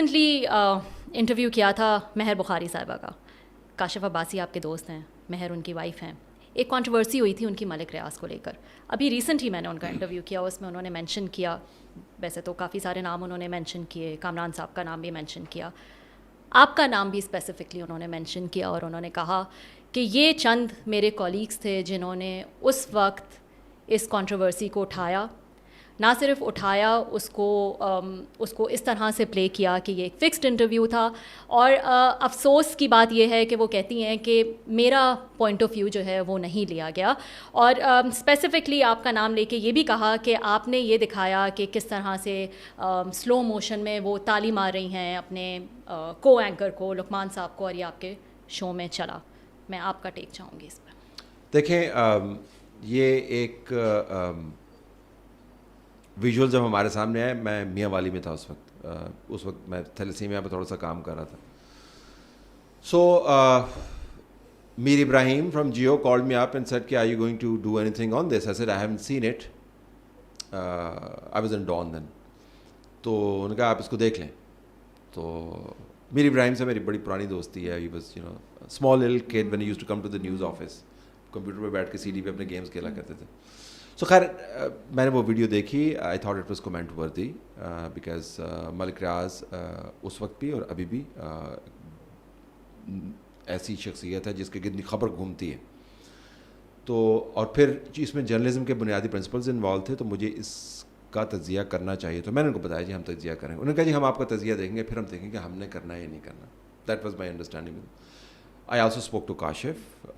Recently interview کیا تھا مہر بخاری صاحبہ کا. کاشف عباسی آپ کے دوست ہیں, مہر ان کی وائف ہیں. ایک کنٹروورسی ہوئی تھی ان کی ملک ریاض کو لے کر. ابھی ریسنٹ ہی میں نے ان کا انٹرویو کیا, اس میں انہوں نے مینشن کیا, ویسے تو کافی سارے نام انہوں نے مینشن کیے, کامران صاحب کا نام بھی مینشن کیا, آپ کا نام بھی اسپیسیفکلی انہوں نے مینشن کیا, اور انہوں نے کہا کہ یہ چند میرے کولیگس تھے جنہوں نے اس وقت اس کنٹروورسی کو اٹھایا. نہ صرف اٹھایا, اس کو اس طرح سے پلے کیا کہ یہ ایک فکسڈ انٹرویو تھا. اور افسوس کی بات یہ ہے کہ وہ کہتی ہیں کہ میرا پوائنٹ آف ویو جو ہے وہ نہیں لیا گیا. اور اسپیسیفکلی آپ کا نام لے کے یہ بھی کہا کہ آپ نے یہ دکھایا کہ کس طرح سے سلو موشن میں وہ تالی مار رہی ہیں اپنے کو اینکر کو, لقمان صاحب کو, اور یہ آپ کے شو میں چلا. میں آپ کا ٹیک چاہوں گی اس پر. دیکھیں, یہ ایک ویژول جب ہمارے سامنے آئے, میں میاں والی میں تھا اس وقت میں تھیلیسیمیا پہ تھوڑا سا کام کر رہا تھا. So Mir Ibrahim from Geo called me up and said کہ are you going to do anything on this. I said I haven't seen it, I was in Dawn then. تو انہوں نے کہا آپ اس کو دیکھ لیں. تو میر ابراہیم سے میری بڑی پرانی دوستی ہے. He was small little kid when he used to come to the news office, computer پہ بیٹھ کے CD پہ اپنے گیمس کھیلا کرتے تھے. سو خیر, میں نے وہ ویڈیو دیکھی. I thought it was comment worthy because Malik Riaz اس وقت بھی اور ابھی بھی ایسی شخصیت ہے جس کے کتنی خبر گھومتی ہے. تو اور پھر اس میں جرنلزم کے بنیادی پرنسپلز انوالو تھے, تو مجھے اس کا تجزیہ کرنا چاہیے. تو میں نے ان کو بتایا جی ہم تجزیہ کریں گے. انہوں نے کہا جی ہم آپ کا تجزیہ دیکھیں گے, پھر ہم دیکھیں گے ہم نے کرنا ہے یا نہیں کرنا. That was my understanding. I also spoke to Kashif,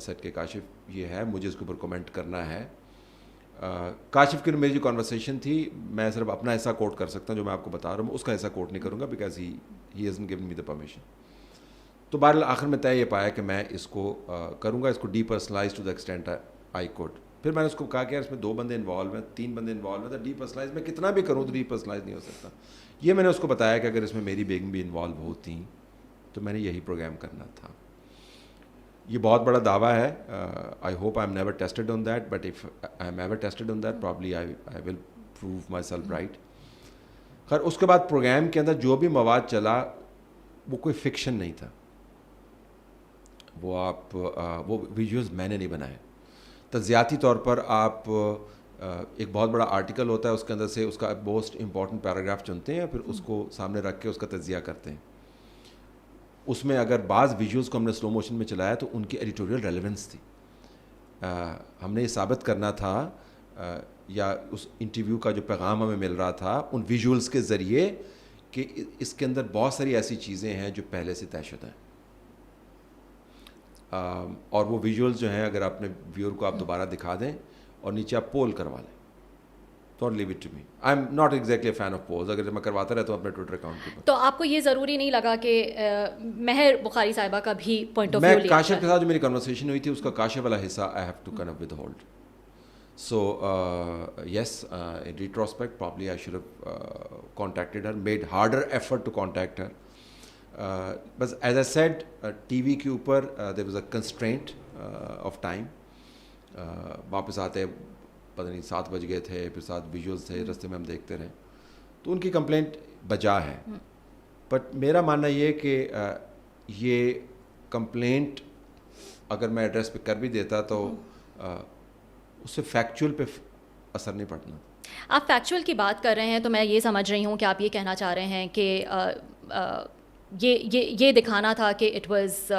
said کہ کاشف یہ ہے, مجھے اس کے اوپر کمنٹ کرنا ہے. کاشف کی میری جو کانورسیشن تھی, میں صرف اپنا حصہ کوٹ کر سکتا ہوں جو میں آپ کو بتا رہا ہوں, اس کا حصہ کوٹ نہیں کروں گا because he hasn't given me the permission. تو بہرحال آخر میں طے یہ پایا کہ میں اس کو کروں گا, اس کو depersonalize to the extent I could. پھر میں نے اس کو کہا کہ یار اس میں 2 بندے انوالو ہیں, 3 بندے انوالو ہیں, تو ڈی پرسنلائز میں کتنا بھی کروں تو ڈی پرسنلائز نہیں ہو سکتا. یہ میں نے اس کو بتایا کہ اگر اس میں میری بیگم بھی انوالو ہوتی تو میں نے یہی پروگرام کرنا تھا. یہ بہت بڑا دعویٰ ہے. I hope I am never tested on that, but if I am ever tested on that probably I will prove my self right. خیر اس کے بعد پروگرام کے اندر جو بھی مواد چلا وہ کوئی فکشن نہیں تھا. وہ ویڈیوز میں نے نہیں بنائے. تجزیاتی طور پر آپ ایک بہت بڑا آرٹیکل ہوتا ہے, اس کے اندر سے اس کا موسٹ امپورٹنٹ پیراگراف چنتے ہیں, پھر اس کو سامنے رکھ کے اس کا تجزیہ کرتے ہیں. اس میں اگر بعض ویژولس کو ہم نے سلو موشن میں چلایا تو ان کی ایڈیٹوریل ریلیونس تھی. ہم نے یہ ثابت کرنا تھا یا اس انٹرویو کا جو پیغام ہمیں مل رہا تھا ان ویژولس کے ذریعے کہ اس کے اندر بہت ساری ایسی چیزیں ہیں جو پہلے سے طے شدہ ہیں. اور وہ ویژولس جو ہیں اگر اپنے ویور کو آپ دوبارہ دکھا دیں اور نیچے آپ پول کروا لیں, don't leave it to me. I am not exactly a fan of polls, اگر میں کرواتا رہتا ہوں اپنے ٹویٹر اکاؤنٹ کے اوپر. تو آپ کو یہ ضروری نہیں لگا کہ مہر بخاری صاحبہ کا بھی پوائنٹ آف ویو میں کاشف کے ساتھ جو میری کنورسیشن ہوئی تھی اس کا کاشف والا حصہ I have to kind of withhold. So yes, in retrospect probably I should have contacted her, made harder effort to contact her. بس as I said T V کے اوپر there was a constraint of time. واپس آتے پتہ نہیں 7 بج گئے تھے, پھر 7 ویژولس تھے رستے میں ہم دیکھتے رہے, تو ان کی کمپلینٹ بجا ہے. بٹ میرا ماننا یہ کہ یہ کمپلینٹ اگر میں ایڈریس پہ کر بھی دیتا تو اس سے فیکچول پہ اثر نہیں پڑنا. آپ فیکچول کی بات کر رہے ہیں تو میں یہ سمجھ رہی ہوں کہ آپ یہ کہنا چاہ رہے ہیں کہ یہ دکھانا تھا کہ اٹ واز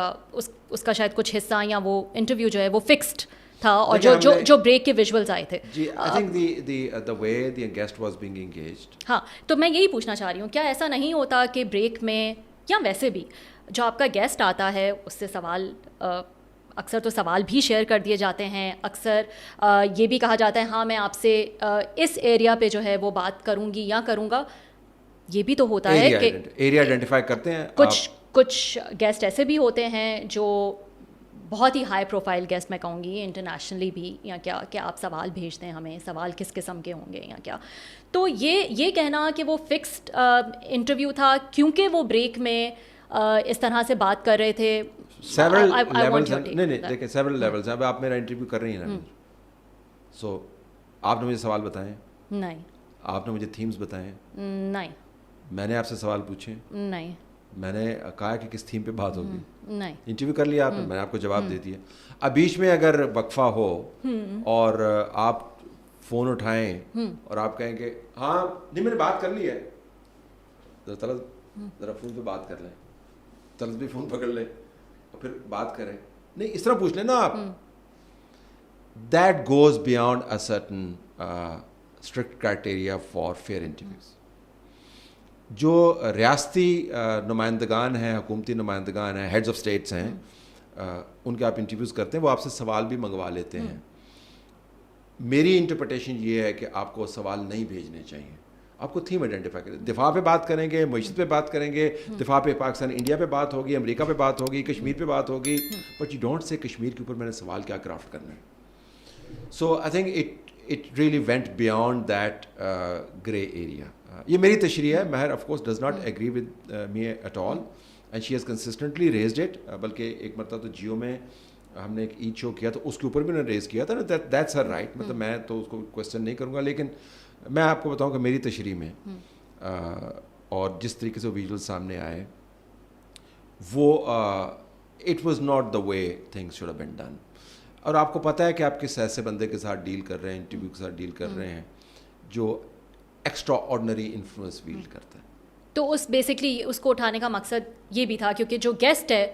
اس کا شاید کچھ حصہ یا وہ انٹرویو جو ہے وہ فکسڈ تھا, اور جو بریک کے ویژولز آئے تھے. جی I think the way the guest was being engaged. ہاں, تو میں یہی پوچھنا چاہ رہی ہوں, کیا ایسا نہیں ہوتا کہ بریک میں یا ویسے بھی جو آپ کا گیسٹ آتا ہے اس سے سوال, اکثر تو سوال بھی شیئر کر دیے جاتے ہیں, اکثر یہ بھی کہا جاتا ہے ہاں میں آپ سے اس ایریا پہ جو ہے وہ بات کروں گی یا کروں گا. یہ بھی تو ہوتا ہے کہ ایریا آئیڈینٹیفائی کرتے ہیں. کچھ گیسٹ ایسے بھی ہوتے ہیں جو بہت ہی ہائی پروفائل گیسٹ, میں کہوں گی انٹرنیشنلی بھی, یا کیا آپ سوال بھیجتے ہیں ہمیں, سوال کس قسم کے ہوں گے یا کیا. تو یہ کہنا کہ وہ فکسڈ انٹرویو تھا کیونکہ وہ بریک میں اس طرح سے بات کر رہے تھے. نہیں دیکھیں سیورل لیولز ہیں. اب آپ میرا انٹرویو کر رہی ہیں نا, سو آپ نے مجھے سوال بتائے, نہیں آپ نے مجھے تھیمز بتائے, نہیں میں نے آپ سے سوال پوچھے, نہیں. میں نے کہا کہ کس تھیم پہ بات ہوگی, نہیں. انٹرویو کر لیا آپ نے, میں نے آپ کو جواب دے دیا. اب بیچ میں اگر وقفہ ہو اور آپ فون اٹھائیں اور آپ کہیں کہ ہاں نہیں میں نے بات کر لی ہے, ذرا فون پہ بات کر لیں, طلعت بھی فون پکڑ لیں اور پھر بات کریں, نہیں اس طرح پوچھ لیں نا آپ. That goes beyond a certain strict criteria for fair interviews. جو ریاستی نمائندگان ہیں, حکومتی نمائندگان ہیں, ہیڈز آف اسٹیٹس ہیں, ان کے آپ انٹرویوز کرتے ہیں, وہ آپ سے سوال بھی منگوا لیتے ہیں. میری انٹرپریٹیشن یہ ہے کہ آپ کو سوال نہیں بھیجنے چاہیے, آپ کو تھیم آئیڈینٹیفائی کریں. دفاع پہ بات کریں گے, معیشت پہ بات کریں گے, دفاع پہ پاکستان انڈیا پہ بات ہوگی, امریکہ پہ بات ہوگی, کشمیر پہ بات ہوگی, but you don't say Kashmir کے اوپر میں نے سوال کیا کرافٹ کرنا ہے. So I think it really went beyond that grey area. یہ میری تشریح ہے. مہر of course does not agree with me at all and she has consistently raised it. بلکہ ایک مرتبہ تو جیو میں ہم نے ایک عید شو کیا تو اس کے اوپر بھی انہوں نے ریز کیا تھا نا, that's her right. مطلب میں تو اس کو کوشچن نہیں کروں گا, لیکن میں آپ کو بتاؤں کہ میری تشریح میں اور جس طریقے سے ویژول سامنے آئے وہ it was not the way things should have been done. اور آپ کو پتہ ہے کہ آپ کس ایسے بندے کے ساتھ ڈیل کر رہے ہیں, انٹرویو کے ساتھ ڈیل کر رہے ہیں جو ایکسٹرا آرڈنری انفلوئنس ویلڈ کرتا ہے. تو اس بیسکلی اس کو اٹھانے کا مقصد یہ بھی تھا کیونکہ جو گیسٹ ہے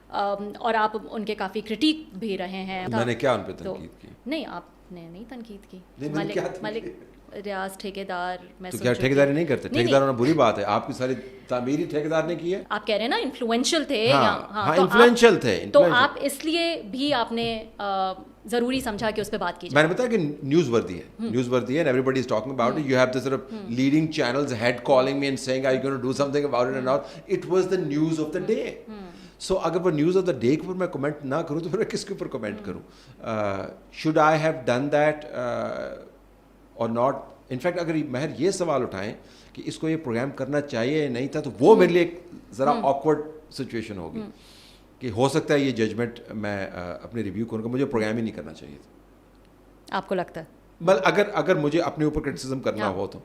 اور آپ ان کے کافی کرٹیک بھی رہے ہیں. میں نے کیا ان پہ تنقید کی؟ نہیں, آپ نے نہیں تنقید کی. ملک ریاض ٹھیکیدار, میں تو کیا ٹھیکیداری نہیں کرتے؟ ٹھیکیدار ہونا بری بات ہے. آپ کی ساری تعمیری ٹھیکیدار نے کی ہے. آپ کہہ رہے ہیں نا انفلوئنشل تھے. ہاں انفلوئنشل تھے. تو آپ اس لیے بھی آپ نے ضروری سمجھا کہ اس پہ بات کی جائے. میں نے بتایا کہ نیوز وردی ہے, نیوز وردی ہے, and everybody is talking about it. You have this sort of leading channels head calling me and saying are you going to do something about it or not. It was the news of the day. سو اگر وہ news of the day کے اوپر میں comment نہ کروں تو پھر میں کس کے اوپر کمنٹ کروں؟ Should I have done that اور ناٹ؟ انفیکٹ اگر مہر یہ سوال اٹھائیں کہ اس کو یہ پروگرام کرنا چاہیے یا نہیں تھا تو وہ میرے لیے ایک ذرا آکورڈ سچویشن ہوگی کہ ہو سکتا ہے یہ ججمنٹ میں اپنے ریویو کروں گا, مجھے پروگرام ہی نہیں کرنا چاہیے تھا. آپ کو لگتا ہے بل اگر مجھے اپنے اوپر کرٹیسزم کرنا ہو تو.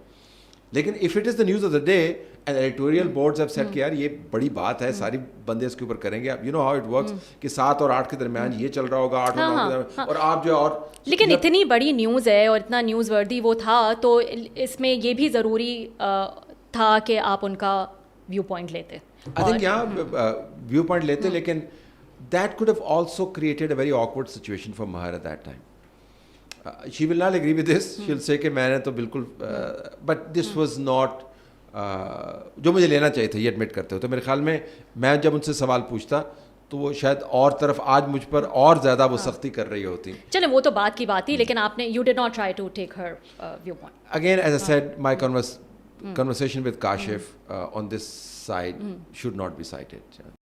لیکن if it is the news of the day and editorial boards have said کہ یار یہ بڑی بات ہے, ساری بندے اس کے اوپر کریں گے. اب you know how it works کہ 7 اور 8 کے درمیان یہ چل رہا ہوگا, 8 اور 9 کے درمیان, اور آپ جو اور لیکن اتنی بڑی نیوز ہے اور اتنا نیوز وردی وہ تھا تو اس میں یہ بھی ضروری تھا کہ آپ ان کا ویو پوائنٹ لیتے. آئی تھنک یہاں ویو پوائنٹ لیتے, لیکن that could have also created a very awkward situation for Mehr at that time. She will not agree with this. She'll say کہ میں نے تو بالکل but this was not جو مجھے لینا چاہیے تھا, یہ ایڈمٹ کرتے ہو. تو میرے خیال میں جب ان سے سوال پوچھتا تو وہ شاید اور طرف آج مجھ پر اور زیادہ وہ سختی کر رہی ہوتی. چلیں وہ تو بات کی بات ہی, لیکن آپ نے you did not try to take her view point. Again, as I said, my conversation with Kashif on this side should not be cited.